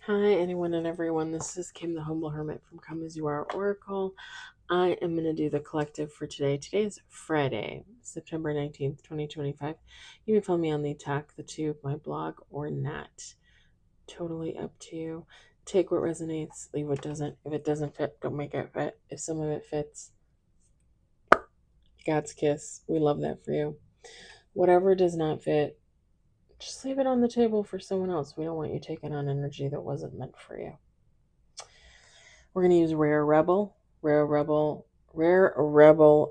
Hi, anyone and everyone. This is Kim, the Humble Hermit from Come As You Are Oracle. I am going to do the collective for today. Today is Friday, September 19th, 2025. You can follow me on the Talk, the Tube, my blog, or not. Totally up to you. Take what resonates, leave what doesn't. If it doesn't fit, don't make it fit. If some of it fits, God's kiss. We love that for you. Whatever does not fit, just leave it on the table for someone else. We don't want you taking on energy that wasn't meant for you. We're going to use Rare Rebel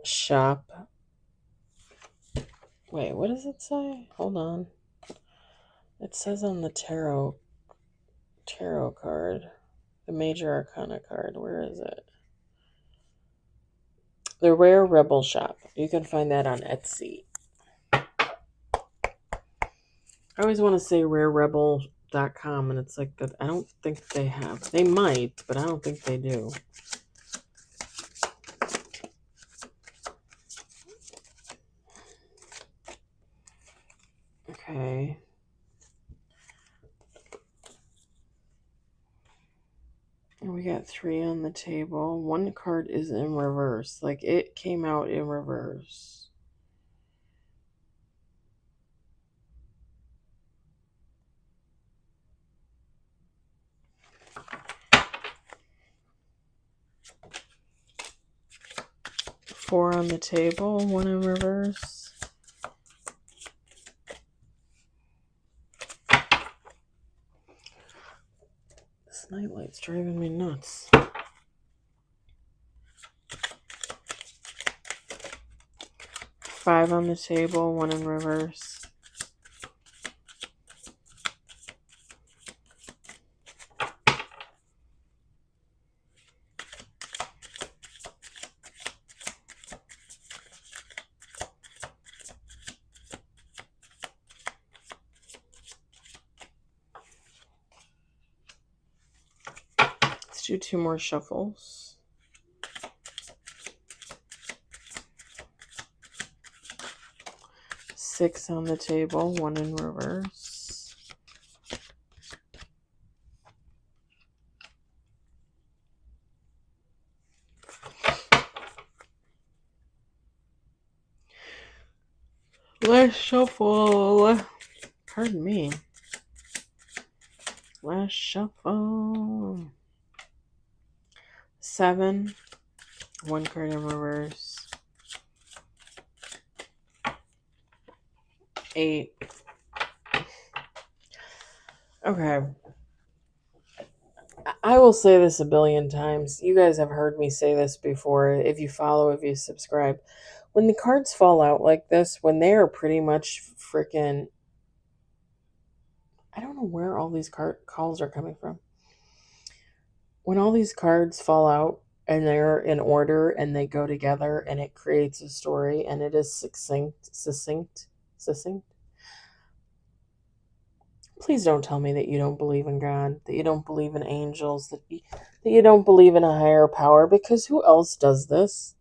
Shop. Wait, what does it say? Hold on. It says on the tarot card, the Major Arcana card. Where is it? The Rare Rebel Shop. You can find that on Etsy. I always want to say rarerebel.com, and it's like that. I don't think they have. They might, but I don't think they do. Okay. We got 3 on the table. One card is in reverse. Like, it came out in reverse. Four on the table, one in reverse. This nightlight's driving me nuts. 5 on the table, one in reverse. Let's do 2 more shuffles. Six on the table, one in reverse. Last shuffle. Pardon me. Last shuffle. 7. One card in reverse. 8. Okay. I will say this a billion times. You guys have heard me say this before. If you follow, if you subscribe. When the cards fall out like this, when they are pretty much freaking... I don't know where all these calls are coming from. When all these cards fall out and they're in order and they go together and it creates a story and it is succinct. Please don't tell me that you don't believe in God, that you don't believe in angels, that you don't believe in a higher power, because who else does this?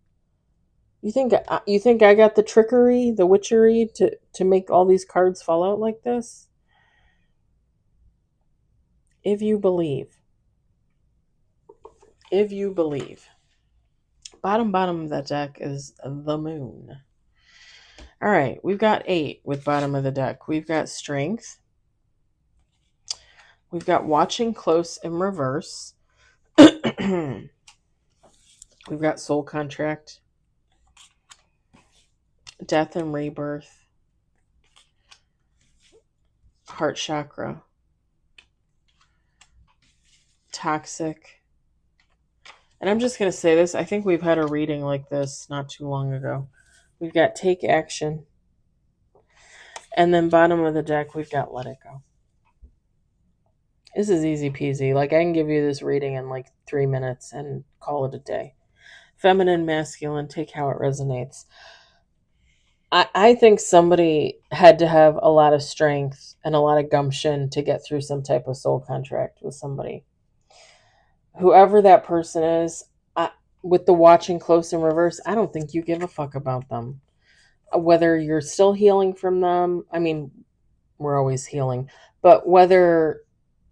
You think I got the trickery, the witchery to make all these cards fall out like this? If you believe. Bottom of that deck is the moon. All right, we've got 8 with bottom of the deck. We've got strength. We've got watching close in reverse. We've got soul contract. Death and rebirth. Heart chakra. Toxic. And I'm just going to say this. I think we've had a reading like this not too long ago. We've got take action. And then bottom of the deck, we've got let it go. This is easy peasy. Like, I can give you this reading in like 3 minutes and call it a day. Feminine, masculine, take how it resonates. I think somebody had to have a lot of strength and a lot of gumption to get through some type of soul contract with somebody. Whoever that person is, with the watching close in reverse, I don't think you give a fuck about them. Whether you're still healing from them, I mean, we're always healing, but whether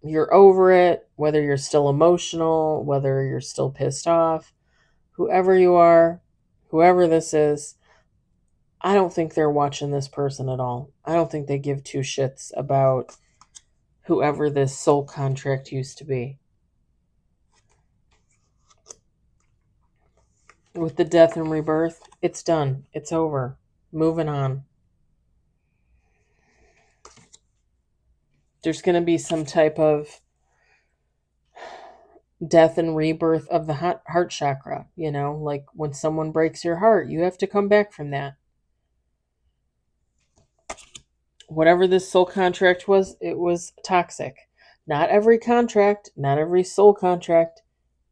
you're over it, whether you're still emotional, whether you're still pissed off, whoever you are, whoever this is, I don't think they're watching this person at all. I don't think they give two shits about whoever this soul contract used to be. With the death and rebirth, it's done. It's over. Moving on. There's going to be some type of death and rebirth of the heart chakra. Like when someone breaks your heart, you have to come back from that. Whatever this soul contract was, it was toxic. Not every contract, not every soul contract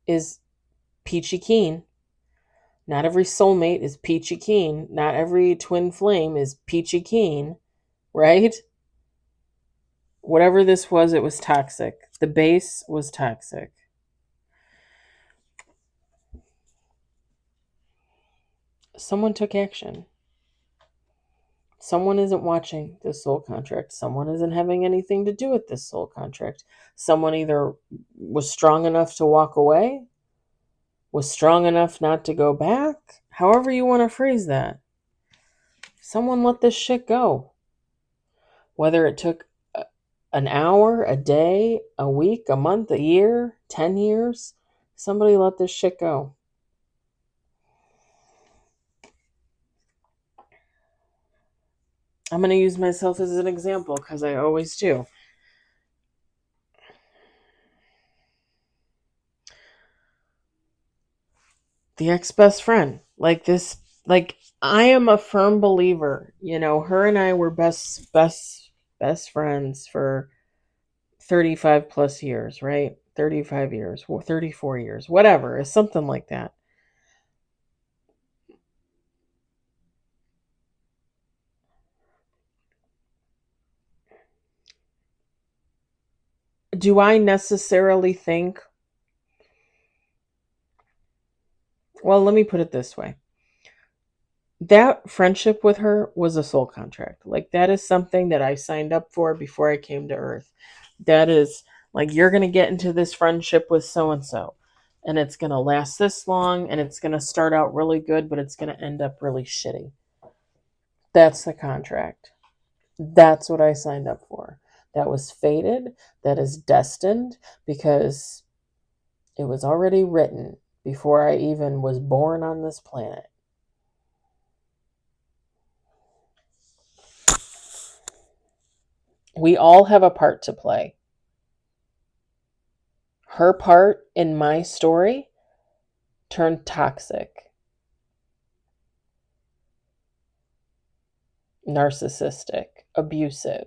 is peachy keen. Not every soulmate is peachy keen. Not every twin flame is peachy keen, right? Whatever this was, it was toxic. The base was toxic. Someone took action. Someone isn't watching this soul contract. Someone isn't having anything to do with this soul contract. Someone either was strong enough to walk away, was strong enough not to go back, however you want to phrase that. Someone let this shit go. Whether it took an hour, a day, a week, a month, a year, 10 years, somebody let this shit go. I'm going to use myself as an example because I always do. The ex-best friend. I am a firm believer. Her and I were best friends for 35 plus years, right? 35 years, 34 years, whatever. It's something like that. Do I necessarily think... Well, let me put it this way. That friendship with her was a soul contract. Like, that is something that I signed up for before I came to Earth. That is, like, you're going to get into this friendship with so-and-so, and it's going to last this long, and it's going to start out really good, but it's going to end up really shitty. That's the contract. That's what I signed up for. That was fated. That is destined, because it was already written before I even was born on this planet. We all have a part to play. Her part in my story turned toxic, narcissistic, abusive.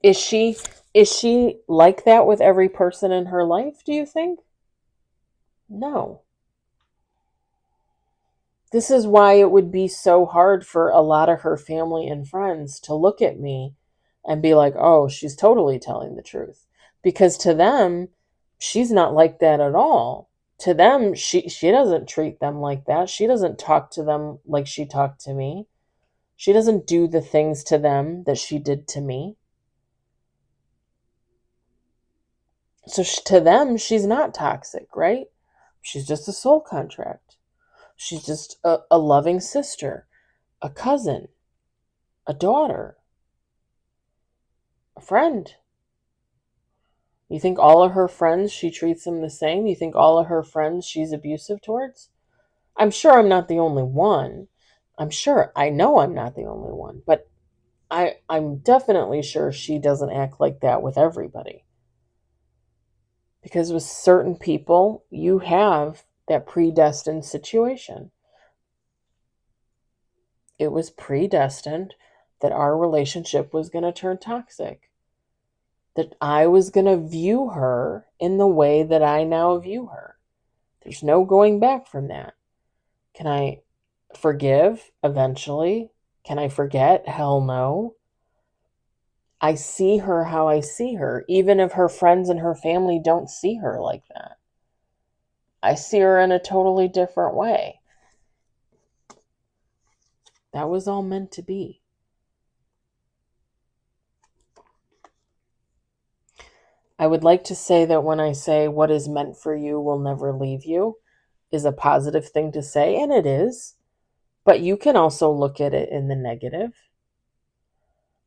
Is she like that with every person in her life, do you think? No. This is why it would be so hard for a lot of her family and friends to look at me and be like, oh, she's totally telling the truth. Because to them, she's not like that at all. To them, she doesn't treat them like that. She doesn't talk to them like she talked to me. She doesn't do the things to them that she did to me. So to them, she's not toxic, right? She's just a soul contract. She's just a loving sister, a cousin, a daughter, a friend. You think all of her friends, she treats them the same? You think all of her friends she's abusive towards? I'm sure I'm not the only one. I know I'm not the only one, but I'm definitely sure she doesn't act like that with everybody. Because with certain people, you have that predestined situation. It was predestined that our relationship was going to turn toxic. That I was going to view her in the way that I now view her. There's no going back from that. Can I forgive eventually? Can I forget? Hell no. I see her how I see her, even if her friends and her family don't see her like that. I see her in a totally different way. That was all meant to be. I would like to say that when I say what is meant for you will never leave you is a positive thing to say, and it is. But you can also look at it in the negative.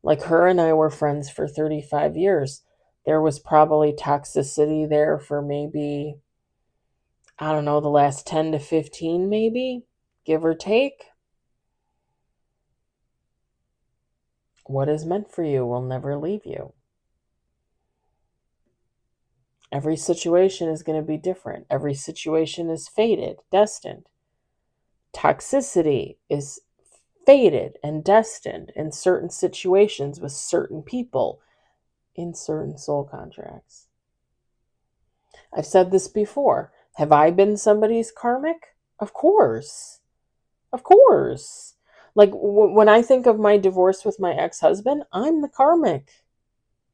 Like her and I were friends for 35 years. There was probably toxicity there for maybe, I don't know, the last 10 to 15, maybe, give or take. What is meant for you will never leave you. Every situation is going to be different. Every situation is fated, destined. Toxicity is fated and destined in certain situations with certain people in certain soul contracts. I've said this before. Have I been somebody's karmic? Of course. Of course. Like when I think of my divorce with my ex-husband, I'm the karmic.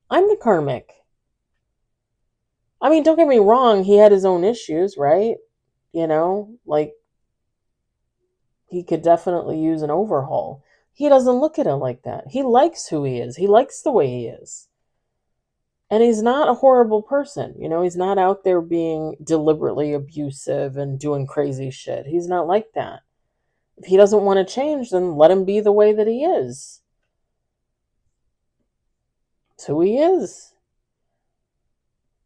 I'm the karmic. I mean, don't get me wrong, he had his own issues, right? Like he could definitely use an overhaul. He doesn't look at it like that. He likes who he is. He likes the way he is. And he's not a horrible person. He's not out there being deliberately abusive and doing crazy shit. He's not like that. If he doesn't want to change, then let him be the way that he is. It's who he is.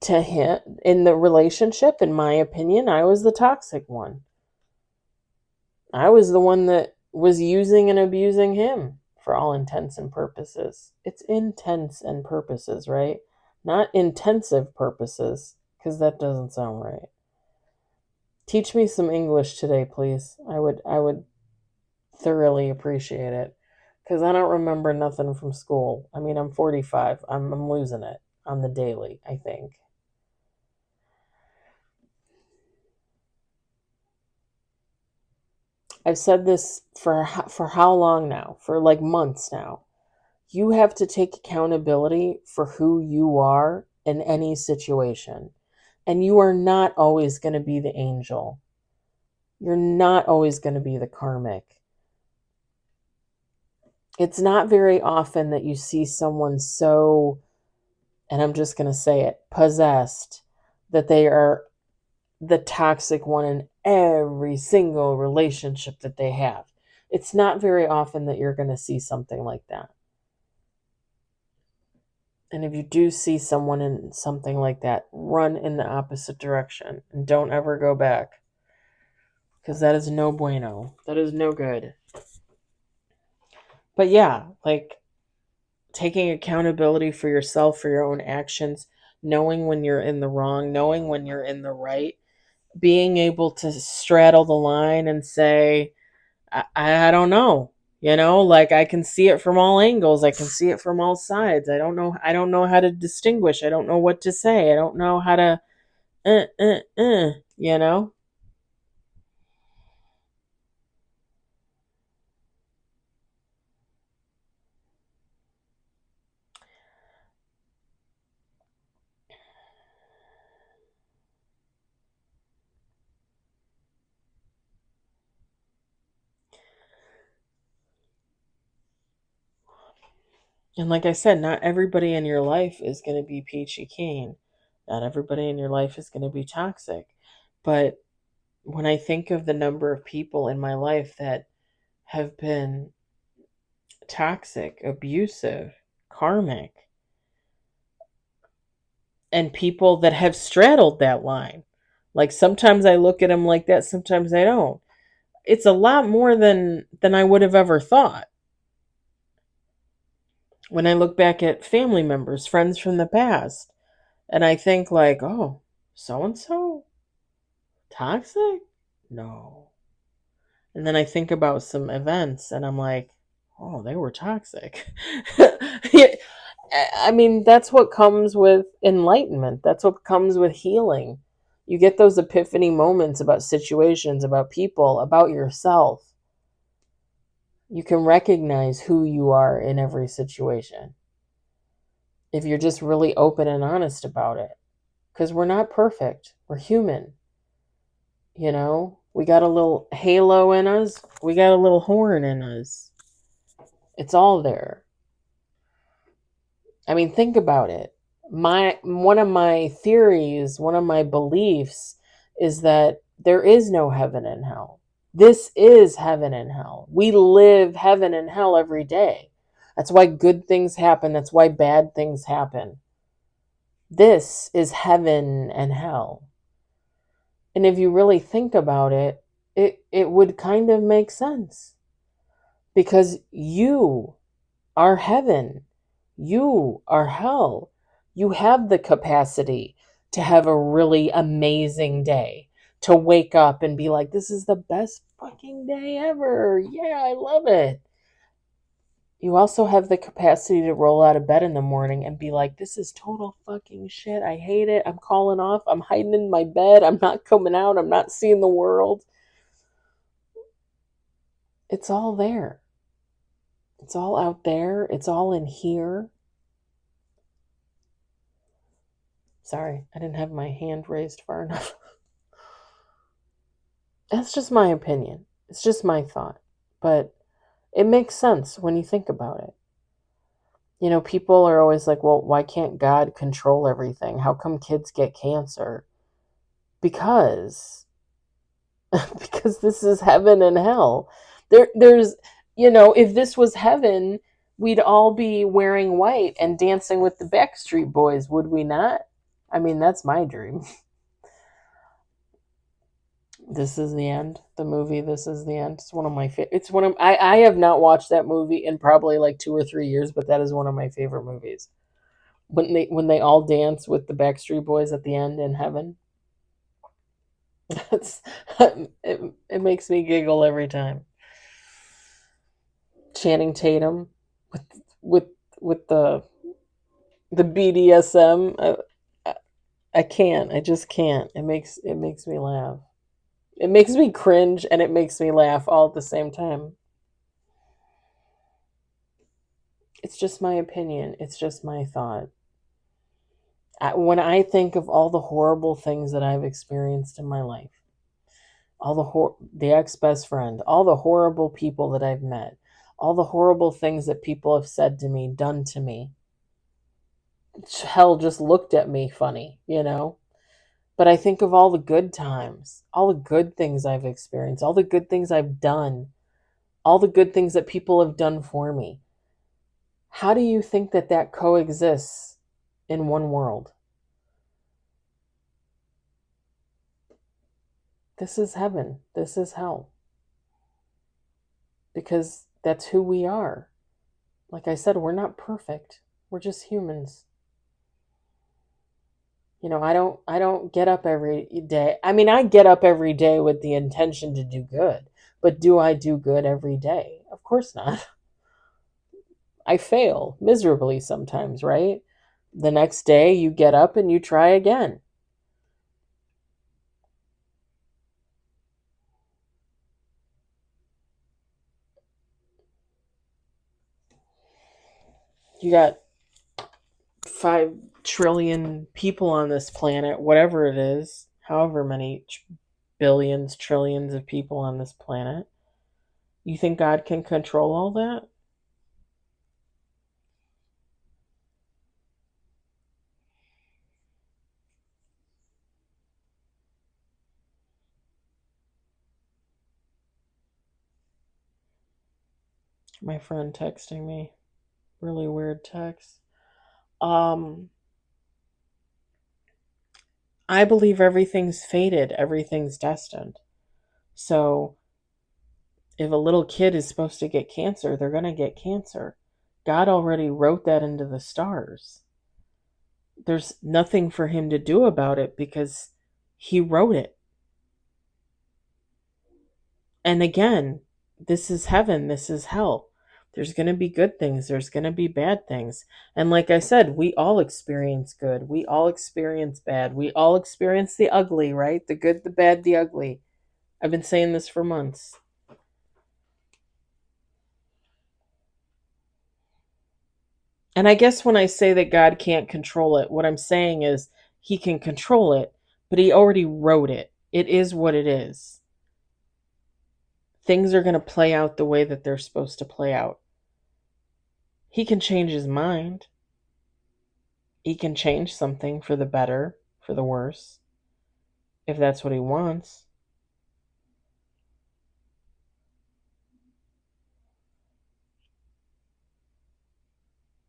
To him, in the relationship, in my opinion, I was the toxic one. I was the one that was using and abusing him for all intents and purposes. It's intents and purposes, right? Not intensive purposes, because that doesn't sound right. Teach me some English today, please. I would thoroughly appreciate it, because I don't remember nothing from school. I mean, I'm 45. I'm losing it on the daily, I think. I've said this for how long now? For like months now. You have to take accountability for who you are in any situation. And you are not always going to be the angel. You're not always going to be the karmic. It's not very often that you see someone so, and I'm just going to say it, possessed, that they are the toxic one in every single relationship that they have. It's not very often that you're going to see something like that. And if you do see someone in something like that, run in the opposite direction and don't ever go back. Because that is no bueno. That is no good. But yeah, like taking accountability for yourself, for your own actions, knowing when you're in the wrong, knowing when you're in the right, being able to straddle the line and say, I don't know. Like I can see it from all angles. I can see it from all sides. I don't know. I don't know how to distinguish. I don't know what to say. I don't know how to, uh, uh, uh, you know? And like I said, not everybody in your life is going to be peachy keen. Not everybody in your life is going to be toxic. But when I think of the number of people in my life that have been toxic, abusive, karmic, and people that have straddled that line, like sometimes I look at them like that, sometimes I don't. It's a lot more than I would have ever thought. When I look back at family members, friends from the past, and I think like, oh, so and so toxic? No. And then I think about some events and I'm like, oh, they were toxic. I mean, that's what comes with enlightenment. That's what comes with healing. You get those epiphany moments about situations, about people, about yourself. You can recognize who you are in every situation if you're just really open and honest about it. Because we're not perfect, we're human. We got a little halo in us, we got a little horn in us. It's all there. I mean, think about it. one of my theories, one of my beliefs is that there is no heaven and hell. This is heaven and hell. We live heaven and hell every day. That's why good things happen. That's why bad things happen. This is heaven and hell. And if you really think about it, it would kind of make sense. Because you are heaven. You are hell. You have the capacity to have a really amazing day, to wake up and be like, this is the best fucking day ever. Yeah, I love it. You also have the capacity to roll out of bed in the morning and be like, this is total fucking shit. I hate it. I'm calling off. I'm hiding in my bed. I'm not coming out. I'm not seeing the world. It's all there. It's all out there. It's all in here. Sorry, I didn't have my hand raised far enough. That's just my opinion. It's just my thought. But it makes sense when you think about it. You know, people are always like, well, why can't God control everything? How come kids get cancer? Because because this is heaven and hell. There's, you know, if this was heaven, we'd all be wearing white and dancing with the Backstreet Boys, would we not? I mean, that's my dream. This is the end. The movie This Is the End. It's one of my it's one of I have not watched that movie in probably like 2 or 3 years, but that is one of my favorite movies. When they all dance with the Backstreet Boys at the end in heaven. That's it makes me giggle every time. Channing Tatum with with with the BDSM. I can't. I just can't. It makes me laugh. It makes me cringe and it makes me laugh all at the same time. It's just my opinion. It's just my thought. When I think of all the horrible things that I've experienced in my life, all the ex-best friend, all the horrible people that I've met, all the horrible things that people have said to me, done to me, hell just looked at me funny, you know? But I think of all the good times, all the good things I've experienced, all the good things I've done, all the good things that people have done for me. How do you think that that coexists in one world? This is heaven. This is hell. Because that's who we are. Like I said, we're not perfect. We're just humans. You know, I don't get up every day. I mean, I get up every day with the intention to do good. But do I do good every day? Of course not. I fail miserably sometimes, right? The next day you get up and you try again. You got 5 trillion people on this planet, whatever it is, however many billions, trillions of people on this planet. You think God can control all that? My friend texting me. Really weird text. Um, I believe everything's fated, everything's destined. So if a little kid is supposed to get cancer, they're going to get cancer. God already wrote that into the stars. There's nothing for him to do about it because he wrote it. And again, this is heaven, this is hell. There's going to be good things, there's going to be bad things. And like I said, we all experience good, we all experience bad, we all experience the ugly, right? The good, the bad, the ugly. I've been saying this for months. And I guess when I say that God can't control it, what I'm saying is he can control it, but he already wrote it. It is what it is. Things are going to play out the way that they're supposed to play out. He can change his mind. He can change something for the better, for the worse, if that's what he wants.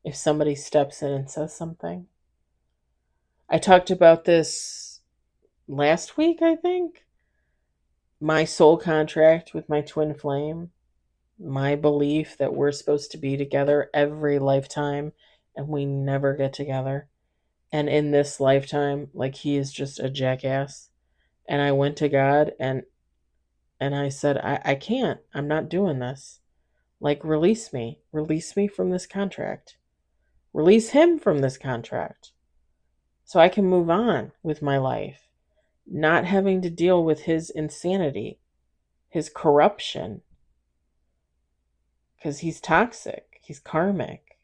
If somebody steps in and says something. I talked about this last week, I think. My soul contract with my twin flame, my belief that we're supposed to be together every lifetime and we never get together. And in this lifetime, like, he is just a jackass. And I went to God and I said, I can't. I'm not doing this. Like, release me. Release me from this contract. Release him from this contract so I can move on with my life, not having to deal with his insanity, his corruption, because he's toxic. He's karmic.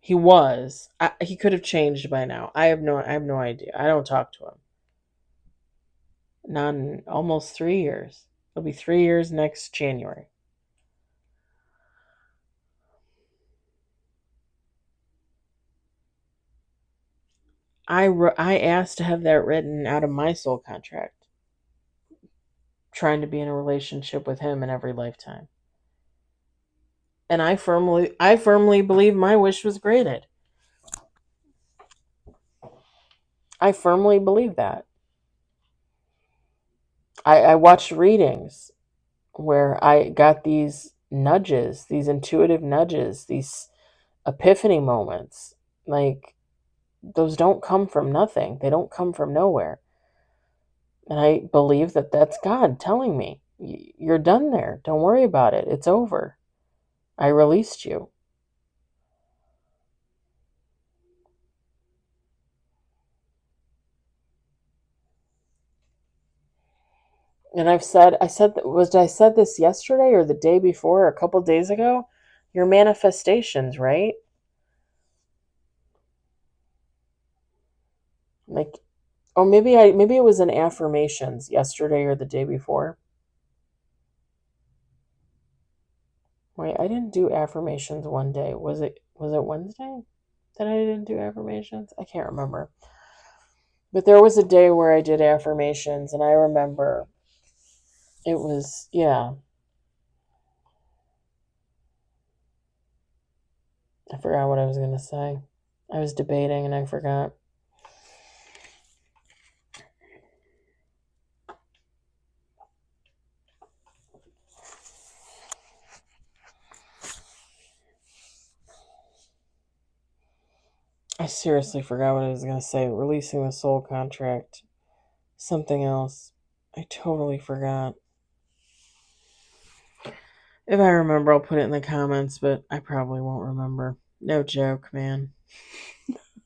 He was. He could have changed by now. I have no idea. I don't talk to him. Not in almost 3 years. It'll be 3 years next January. I asked to have that written out of my soul contract, trying to be in a relationship with him in every lifetime. And I firmly believe my wish was granted. I firmly believe that. I watched readings where I got these nudges, these intuitive nudges, these epiphany moments. Like, those don't come from nothing. They don't come from nowhere. And I believe that that's God telling me, you're done there. Don't worry about it. It's over. I released you. And I said I said this yesterday or the day before, or a couple days ago? Your manifestations, right? Like, or maybe it was in affirmations yesterday or the day before. Wait, I didn't do affirmations one day. Was it Wednesday that I didn't do affirmations? I can't remember. But there was a day where I did affirmations, and I remember it was, yeah. I forgot what I was going to say. I was debating and I forgot. I seriously forgot what I was going to say. Releasing the soul contract. Something else. I totally forgot. If I remember, I'll put it in the comments, but I probably won't remember. No joke, man.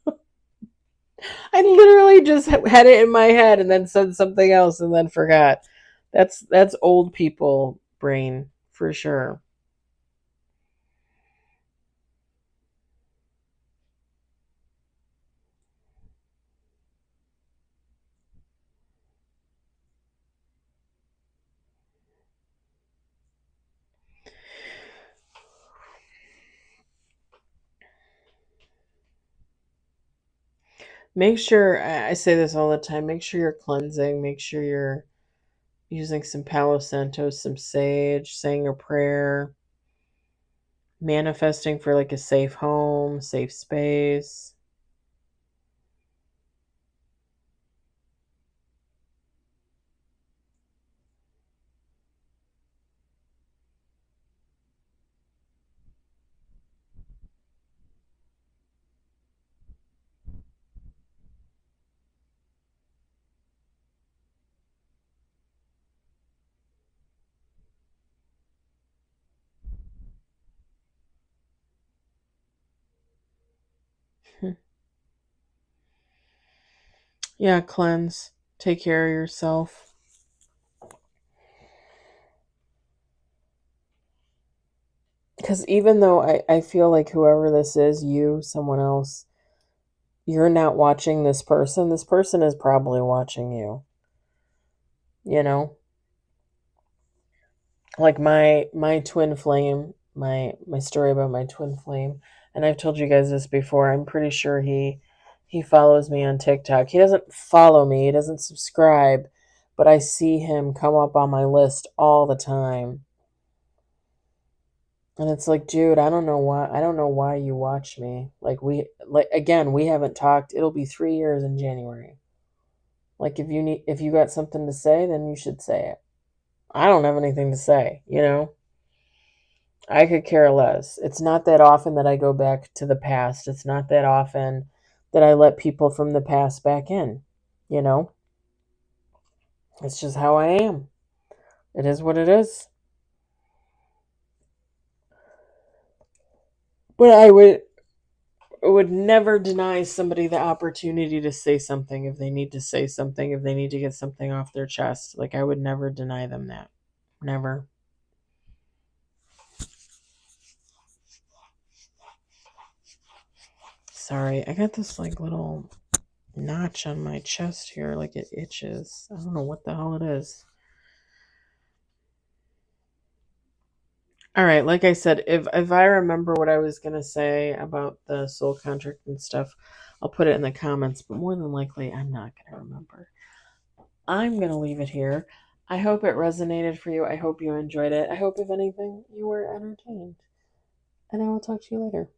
I literally just had it in my head and then said something else and then forgot. That's old people brain for sure. Make sure, I say this all the time, make sure you're cleansing, make sure you're using some Palo Santo, some sage, saying a prayer, manifesting for like a safe home, safe space. Yeah, cleanse. Take care of yourself. Because even though I feel like whoever this is, you, someone else, you're not watching this person is probably watching you. You know? Like my twin flame, my story about my twin flame. And I've told you guys this before. I'm pretty sure he follows me on TikTok. He doesn't follow me, he doesn't subscribe, but I see him come up on my list all the time. And it's like, dude, I don't know why you watch me. Again, we haven't talked. It'll be 3 years in January. Like if you got something to say, then you should say it. I don't have anything to say, you know? I could care less. It's not that often that I go back to the past. It's not that often that I let people from the past back in, you know? It's just how I am. It is what it is. But I would never deny somebody the opportunity to say something if they need to say something, if they need to get something off their chest. Like, I would never deny them that. Never. Sorry, I got this like little notch on my chest here, like it itches. I don't know what the hell it is. All right, like I said, if I remember what I was gonna say about the soul contract and stuff, I'll put it in the comments. But more than likely, I'm not gonna remember. I'm gonna leave it here. I hope it resonated for you. I hope you enjoyed it. I hope, if anything, you were entertained. And I will talk to you later.